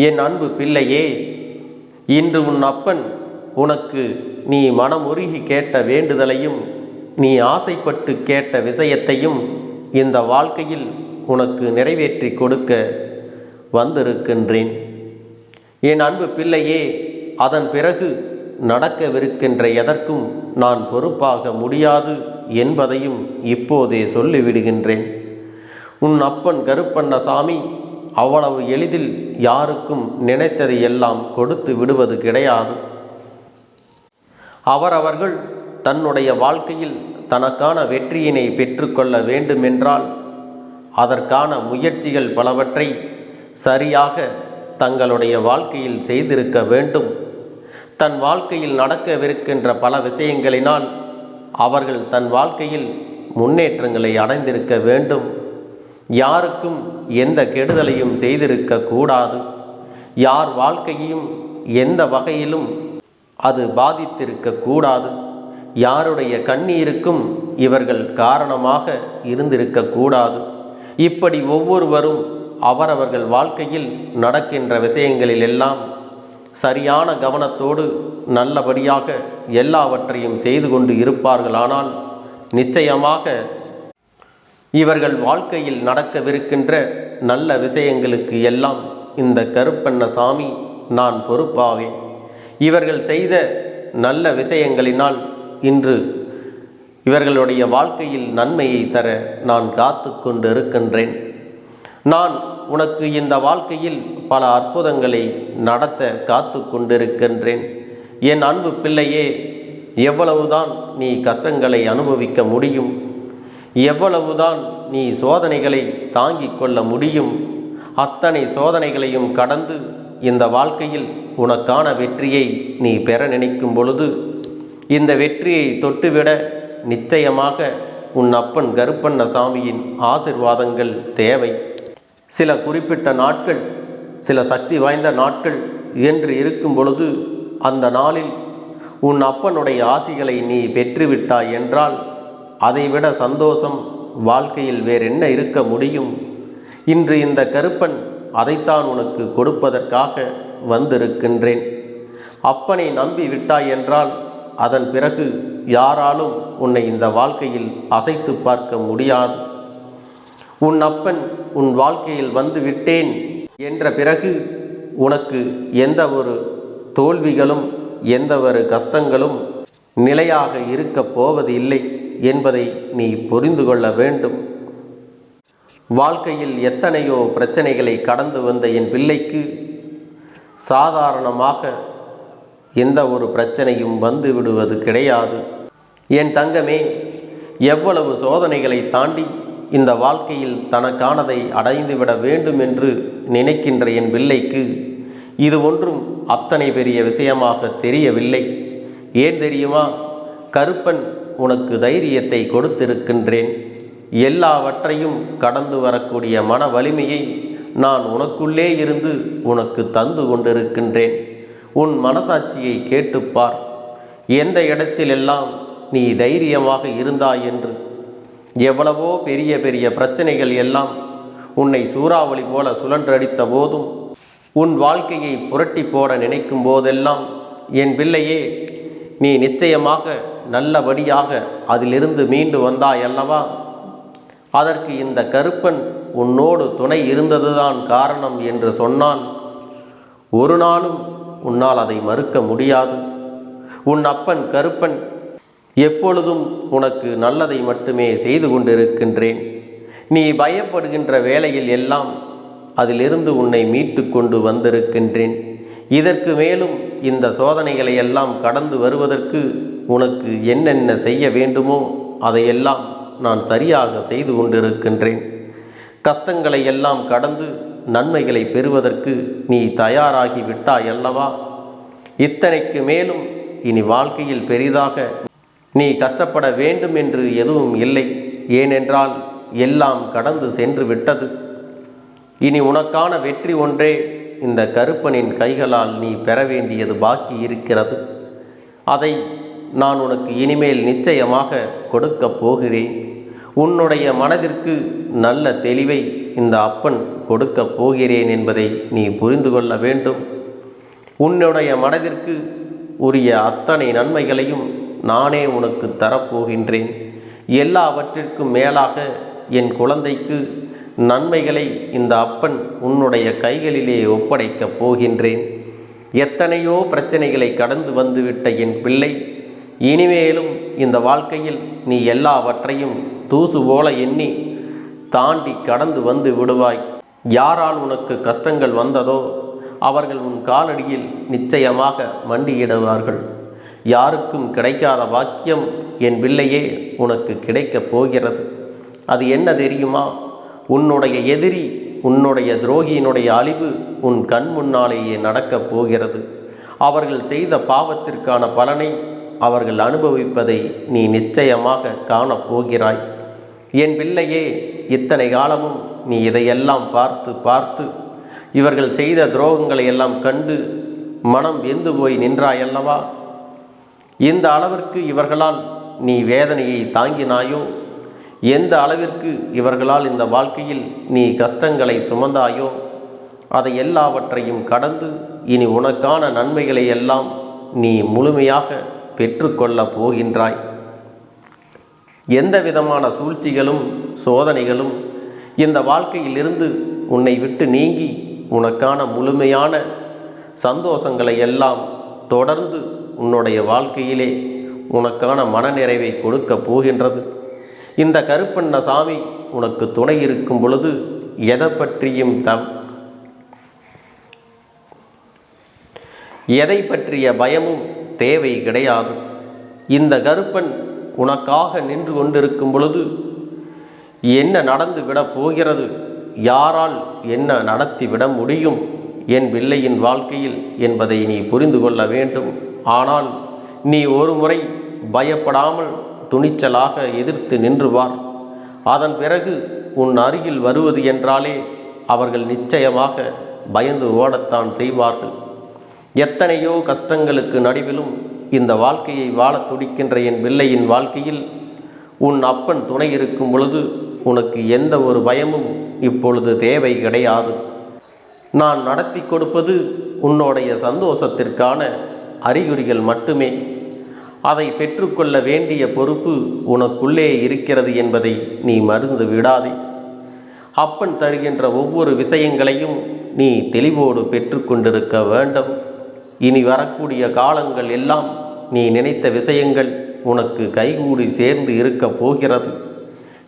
என் அன்பு பிள்ளையே, இன்று உன் அப்பன் உனக்கு நீ மனமுருகி கேட்ட வேண்டுதலையும் நீ ஆசைப்பட்டு கேட்ட விஷயத்தையும் இந்த வாழ்க்கையில் உனக்கு நிறைவேற்றி கொடுக்க வந்திருக்கின்றேன். என் அன்பு பிள்ளையே, அதன் பிறகு நடக்கவிருக்கின்ற எதற்கும் நான் பொறுப்பாக முடியாது என்பதையும் இப்போதே சொல்லிவிடுகின்றேன். உன் அப்பன் கருப்பண்ணசாமி அவ்வளவு எளிதில் யாருக்கும் நினைத்ததை எல்லாம் கொடுத்து விடுவது கிடையாது. அவரவர்கள் தன்னுடைய வாழ்க்கையில் தனக்கான வெற்றியினை பெற்றுக்கொள்ள வேண்டுமென்றால் அதற்கான முயற்சிகள் பலவற்றை சரியாக தங்களுடைய வாழ்க்கையில் செய்திருக்க வேண்டும். தன் வாழ்க்கையில் நடக்கவிருக்கின்ற பல விஷயங்களினால் அவர்கள் தன் வாழ்க்கையில் முன்னேற்றங்களை அடைந்திருக்க வேண்டும். யாருக்கும் எந்த கெடுதலையும் செய்திருக்க கூடாது. யார் வாழ்க்கையையும் எந்த வகையிலும் அது பாதித்திருக்க கூடாது. யாருடைய கண்ணீருக்கும் இவர்கள் காரணமாக இருந்திருக்க கூடாது. இப்படி ஒவ்வொருவரும் அவரவர்கள் வாழ்க்கையில் நடக்கின்ற விஷயங்களில் எல்லாம் சரியான கவனத்தோடு நல்லபடியாக எல்லாவற்றையும் செய்து கொண்டு இருப்பார்களானால் நிச்சயமாக இவர்கள் வாழ்க்கையில் நடக்கவிருக்கின்ற நல்ல விஷயங்களுக்கு எல்லாம் இந்த கருப்பண்ணசாமி நான் பொறுப்பாவேன். இவர்கள் செய்த நல்ல விஷயங்களினால் இன்று இவர்களுடைய வாழ்க்கையில் நன்மையை தர நான் காத்து கொண்டு இருக்கின்றேன். நான் உனக்கு இந்த வாழ்க்கையில் பல அற்புதங்களை நடத்த காத்து கொண்டிருக்கின்றேன். என் அன்பு பிள்ளையே, எவ்வளவுதான் நீ கஷ்டங்களை அனுபவிக்க முடியும், எவ்வளவுதான் நீ சோதனைகளை தாங்கிக் கொள்ள முடியும், அத்தனை சோதனைகளையும் கடந்து இந்த வாழ்க்கையில் உனக்கான வெற்றியை நீ பெற நினைக்கும் பொழுது இந்த வெற்றியை தொட்டுவிட நிச்சயமாக உன் அப்பன் கருப்பண்ணசாமியின் ஆசிர்வாதங்கள் தேவை. சில குறிப்பிட்ட நாட்கள், சில சக்தி வாய்ந்த நாட்கள் என்று இருக்கும் பொழுது அந்த நாளில் உன் அப்பனுடைய ஆசிகளை நீ பெற்றுவிட்டாய் என்றால் அதைவிட சந்தோஷம் வாழ்க்கையில் வேறென்ன இருக்க முடியும்? இன்று இந்த கருப்பன் அதைத்தான் உனக்கு கொடுப்பதற்காக வந்திருக்கின்றேன். அப்பனை நம்பி விட்டாய் என்றால் அதன் பிறகு யாராலும் உன்னை இந்த வாழ்க்கையில் அசைத்து பார்க்க முடியாது. உன் அப்பன் உன் வாழ்க்கையில் வந்து விட்டேன் என்ற பிறகு உனக்கு எந்த ஒரு தோல்விகளும் எந்த ஒரு கஷ்டங்களும் நிலையாக இருக்கப் போவது இல்லை என்பதை நீ புரிந்து கொள்ள வேண்டும். வாழ்க்கையில் எத்தனையோ பிரச்சனைகளை கடந்து வந்த என் பிள்ளைக்கு சாதாரணமாக எந்த ஒரு பிரச்சனையும் வந்து விடுவது கிடையாது. என் தங்கமே, எவ்வளவு சோதனைகளை தாண்டி இந்த வாழ்க்கையில் தனக்கானதை அடைந்துவிட வேண்டும் என்று நினைக்கின்ற என் பிள்ளைக்கு இது ஒன்றும் அத்தனை பெரிய விஷயமாக தெரியவில்லை. ஏன் தெரியுமா? கருப்பன் உனக்கு தைரியத்தை கொடுத்திருக்கின்றேன். எல்லாவற்றையும் கடந்து வரக்கூடிய மன வலிமையை நான் உனக்குள்ளே இருந்து உனக்கு தந்து கொண்டிருக்கின்றேன். உன் மனசாட்சியை கேட்டுப்பார். எந்த இடத்திலெல்லாம் நீ தைரியமாக இருந்தாய் என்று. எவ்வளவோ பெரிய பெரிய பிரச்சனைகள் எல்லாம் உன்னை சூறாவளி போல சுழன்றடித்த போதும் உன் வாழ்க்கையை புரட்டி போட நினைக்கும் போதெல்லாம் என் பிள்ளையே, நீ நிச்சயமாக நல்லபடியாக அதிலிருந்து மீண்டு வந்தாய் அல்லவா? அதற்கு இந்த கருப்பன் உன்னோடு துணை இருந்ததுதான் காரணம் என்று சொன்னால் ஒரு நாளும் உன்னால் அதை மறுக்க முடியாது. உன் அப்பன் கருப்பன் எப்பொழுதும் உனக்கு நல்லதை மட்டுமே செய்து கொண்டிருக்கின்றேன். நீ பயப்படுகின்ற வேளையில் எல்லாம் அதிலிருந்து உன்னை மீட்டு கொண்டு வந்திருக்கின்றேன். இதற்கு மேலும் இந்த சோதனைகளை எல்லாம் கடந்து வருவதற்கு உனக்கு என்னென்ன செய்ய வேண்டுமோ அதையெல்லாம் நான் சரியாக செய்து கொண்டிருக்கின்றேன். கஷ்டங்களை எல்லாம் கடந்து நன்மைகளை பெறுவதற்கு நீ தயாராகி விட்டாய் அல்லவா? இத்தனைக்கு மேலும் இனி வாழ்க்கையில் பெரிதாக நீ கஷ்டப்பட வேண்டும் என்று எதுவும் இல்லை. ஏனென்றால் எல்லாம் கடந்து சென்று விட்டது. இனி உனக்கான வெற்றி ஒன்றே இந்த கருப்பனின் கைகளால் நீ பெற வேண்டியது பாக்கி இருக்கிறது. அதை நான் உனக்கு இனிமேல் நிச்சயமாக கொடுக்கப் போகிறேன். உன்னுடைய மனதிற்கு நல்ல தெளிவை இந்த அப்பன் கொடுக்கப் போகிறேன் என்பதை நீ புரிந்து கொள்ள வேண்டும். உன்னுடைய மனதிற்கு உரிய அத்தனை நன்மைகளையும் நானே உனக்கு தரப்போகின்றேன். எல்லாவற்றிற்கும் மேலாக என் குழந்தைக்கு நன்மைகளை இந்த அப்பன் உன்னுடைய கைகளிலே ஒப்படைக்கப் போகின்றேன். எத்தனையோ பிரச்சனைகளை கடந்து வந்துவிட்ட என் பிள்ளை, இனிமேலும் இந்த வாழ்க்கையில் நீ எல்லாவற்றையும் தூசு போல எண்ணி தாண்டி கடந்து வந்து விடுவாய். யாரால் உனக்கு கஷ்டங்கள் வந்ததோ அவர்கள் உன் காலடியில் நிச்சயமாக மண்டியிடுவார்கள். யாருக்கும் கிடைக்காத பாக்கியம் என் பிள்ளையே உனக்கு கிடைக்கப் போகிறது. அது என்ன தெரியுமா? உன்னுடைய எதிரி, உன்னுடைய துரோகியினுடைய அழிவு உன் கண் முன்னாலேயே நடக்கப் போகிறது. அவர்கள் செய்த பாவத்திற்கான பலனை அவர்கள் அனுபவிப்பதை நீ நிச்சயமாக காணப்போகிறாய். என் பிள்ளையே, இத்தனை காலமும் நீ இதையெல்லாம் பார்த்து பார்த்து இவர்கள் செய்த துரோகங்களை எல்லாம் கண்டு மனம் வெந்து போய் நின்றாயல்லவா? இந்த அளவிற்கு இவர்களால் நீ வேதனையை தாங்கினாயோ, எந்த அளவிற்கு இவர்களால் இந்த வாழ்க்கையில் நீ கஷ்டங்களை சுமந்தாயோ, அதை எல்லாவற்றையும் கடந்து இனி உனக்கான நன்மைகளை எல்லாம் நீ முழுமையாக பெற்றுக்கொள்ளப் போகின்றாய். எந்த விதமான சூழ்ச்சிகளும் சோதனைகளும் இந்த வாழ்க்கையிலிருந்து உன்னை விட்டு நீங்கி உனக்கான முழுமையான சந்தோஷங்களை எல்லாம் தொடர்ந்து உன்னுடைய வாழ்க்கையிலே உனக்கான மனநிறைவை கொடுக்க போகின்றது. இந்த கருப்பண்ணசாமி உனக்கு துணை இருக்கும் பொழுது எதை பற்றியும் எதை பற்றிய பயமும் தேவை கிடையாது. இந்த கருப்பன் உனக்காக நின்று கொண்டிருக்கும் பொழுது என்ன நடந்து விட போகிறது, யாரால் என்ன நடத்திவிட முடியும் என் பிள்ளையின் வாழ்க்கையில் என்பதை நீ புரிந்து கொள்ள வேண்டும். ஆனால் நீ ஒரு முறை பயப்படாமல் துணிச்சலாக எதிர்த்து நின்றுவார். அதன் பிறகு உன் அருகில் வருவது என்றாலே அவர்கள் நிச்சயமாக பயந்து ஓடத்தான் செய்வார்கள். எத்தனையோ கஷ்டங்களுக்கு நடுவிலும் இந்த வாழ்க்கையை வாழத் துடிக்கின்ற என் பிள்ளையின் வாழ்க்கையில் உன் அப்பன் துணை இருக்கும் பொழுது உனக்கு எந்த ஒரு பயமும் இப்பொழுது தேவை கிடையாது. நான் நடத்தி கொடுப்பது உன்னுடைய சந்தோஷத்திற்கான அறிகுறிகள் மட்டுமே. அதை பெற்றுக்கொள்ள வேண்டிய பொறுப்பு உனக்குள்ளே இருக்கிறது என்பதை நீ மறந்து விடாதே. அப்பன் தருகின்ற ஒவ்வொரு விஷயங்களையும் நீ தெளிவோடு பெற்றுக்கொண்டிருக்க வேண்டும். இனி வரக்கூடிய காலங்கள் எல்லாம் நீ நினைத்த விஷயங்கள் உனக்கு கைகூடி சேர்ந்து இருக்கப் போகிறது.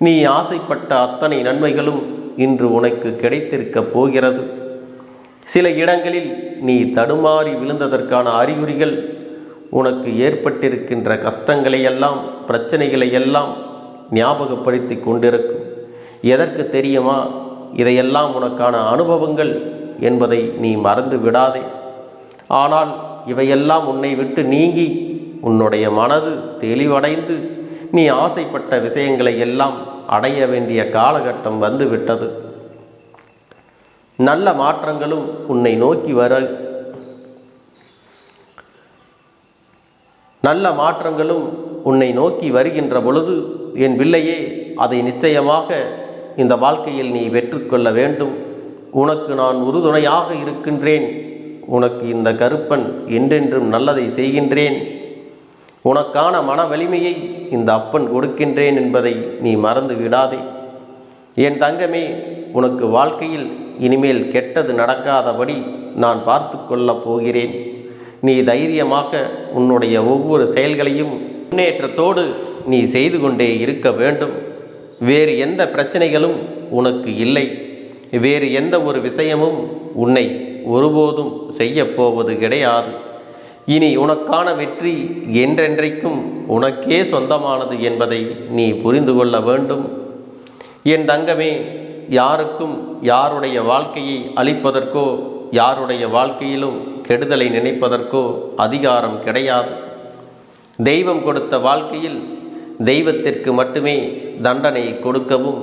நீ ஆசைப்பட்ட அத்தனை நன்மைகளும் இன்று உனக்கு கிடைத்திருக்கப் போகிறது. சில இடங்களில் நீ தடுமாறி விழுந்ததற்கான அறிகுறிகள் உனக்கு ஏற்பட்டிருக்கின்ற கஷ்டங்களையெல்லாம் பிரச்சனைகளையெல்லாம் ஞாபகப்படுத்தி கொண்டிருக்கும். எதற்கு தெரியுமா? இதையெல்லாம் உனக்கான அனுபவங்கள் என்பதை நீ மறந்து விடாதே. ஆனால் இவையெல்லாம் உன்னை விட்டு நீங்கி உன்னுடைய மனது தெளிவடைந்து நீ ஆசைப்பட்ட விஷயங்களை எல்லாம் அடைய வேண்டிய காலகட்டம் வந்துவிட்டது. நல்ல மாற்றங்களும் உன்னை நோக்கி வருகின்ற பொழுது என் பிள்ளையே, அதை நிச்சயமாக இந்த வாழ்க்கையில் நீ பெற்றுக்கொள்ள வேண்டும். உனக்கு நான் உறுதுணையாக இருக்கின்றேன். உனக்கு இந்த கருப்பன் என்றென்றும் நல்லதை செய்கின்றேன். உனக்கான மன வலிமையை இந்த அப்பன் கொடுக்கின்றேன் என்பதை நீ மறந்து விடாதே. என் தங்கமே, உனக்கு வாழ்க்கையில் இனிமேல் கெட்டது நடக்காதபடி நான் பார்த்து கொள்ளப் போகிறேன். நீ தைரியமாக உன்னுடைய ஒவ்வொரு செயல்களையும் முன்னேற்றத்தோடு நீ செய்து கொண்டே இருக்க வேண்டும். வேறு எந்த பிரச்சனைகளும் உனக்கு இல்லை. வேறு எந்த ஒரு விஷயமும் உன்னை ஒருபோதும் செய்யப்போவது கிடையாது. இனி உனக்கான வெற்றி என்றென்றைக்கும் உனக்கே சொந்தமானது என்பதை நீ புரிந்து கொள்ள வேண்டும். என் தங்கமே, யாருக்கும் யாருடைய வாழ்க்கையை அழிப்பதற்கோ யாருடைய வாழ்க்கையிலும் கெடுதலை நினைப்பதற்கோ அதிகாரம் கிடையாது. தெய்வம் கொடுத்த வாழ்க்கையில் தெய்வத்திற்கு மட்டுமே தண்டனை கொடுக்கவும்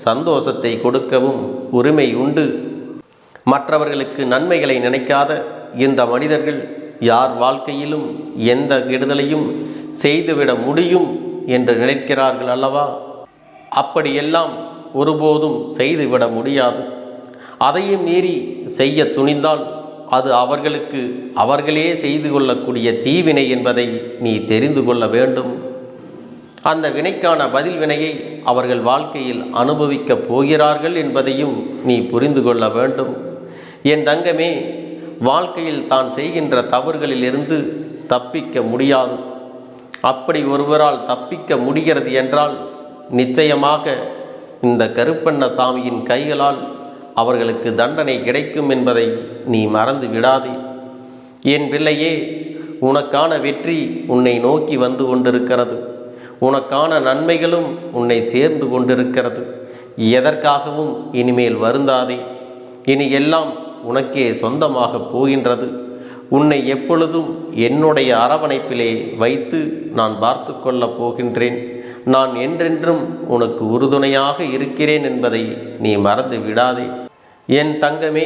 சந்தோஷத்தை கொடுக்கவும் உரிமை உண்டு. மற்றவர்களுக்கு நன்மைகளை நினைக்காத இந்த மனிதர்கள் யார் வாழ்க்கையிலும் எந்த கெடுதலையும் செய்துவிட முடியும் என்று நினைக்கிறார்கள் அல்லவா? அப்படியெல்லாம் ஒருபோதும் செய்துவிட முடியாது. அதையும் மீறி செய்ய துணிந்தால் அது அவர்களுக்கு அவர்களே செய்து கொள்ளக்கூடிய தீவினை என்பதை நீ தெரிந்து கொள்ள வேண்டும். அந்த வினைக்கான பதில் வினையை அவர்கள் வாழ்க்கையில் அனுபவிக்கப் போகிறார்கள் என்பதையும் நீ புரிந்து கொள்ள வேண்டும். என் தங்கமே, வாழ்க்கையில் தான் செய்கின்ற தவறுகளிலிருந்து தப்பிக்க முடியாது. அப்படி ஒருவரால் தப்பிக்க முடிகிறது என்றால் நிச்சயமாக இந்த கருப்பண்ணசாமியின் கைகளால் அவர்களுக்கு தண்டனை கிடைக்கும் என்பதை நீ மறந்து விடாதே. என் பிள்ளையே, உனக்கான வெற்றி உன்னை நோக்கி வந்து கொண்டிருக்கிறது. உனக்கான நன்மைகளும் உன்னை சேர்ந்து கொண்டிருக்கிறது. எதற்காகவும் இனிமேல் வருந்தாதே. இனி எல்லாம் உனக்கே சொந்தமாக போகின்றது. உன்னை எப்பொழுதும் என்னுடைய அரவணைப்பிலே வைத்து நான் பார்த்து கொள்ளப் போகின்றேன். நான் என்றென்றும் உனக்கு உறுதுணையாக இருக்கிறேன் என்பதை நீ மறந்து விடாதே. என் தங்கமே,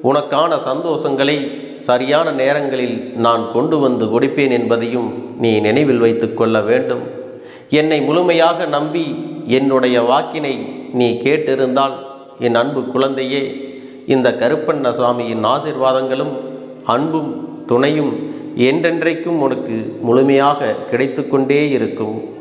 உனக்கான சந்தோஷங்களை சரியான நேரங்களில் நான் கொண்டு வந்து கொடுப்பேன் என்பதையும் நீ நினைவில் வைத்து கொள்ள வேண்டும். என்னை முழுமையாக நம்பி என்னுடைய வாக்கினை நீ கேட்டிருந்தால் என் அன்பு குழந்தையே, இந்த கருப்பண்ணசாமியின் ஆசீர்வாதங்களும் அன்பும் துணையும் என்றென்றைக்கும் உனக்கு முழுமையாக கிடைத்து கொண்டே இருக்கும்.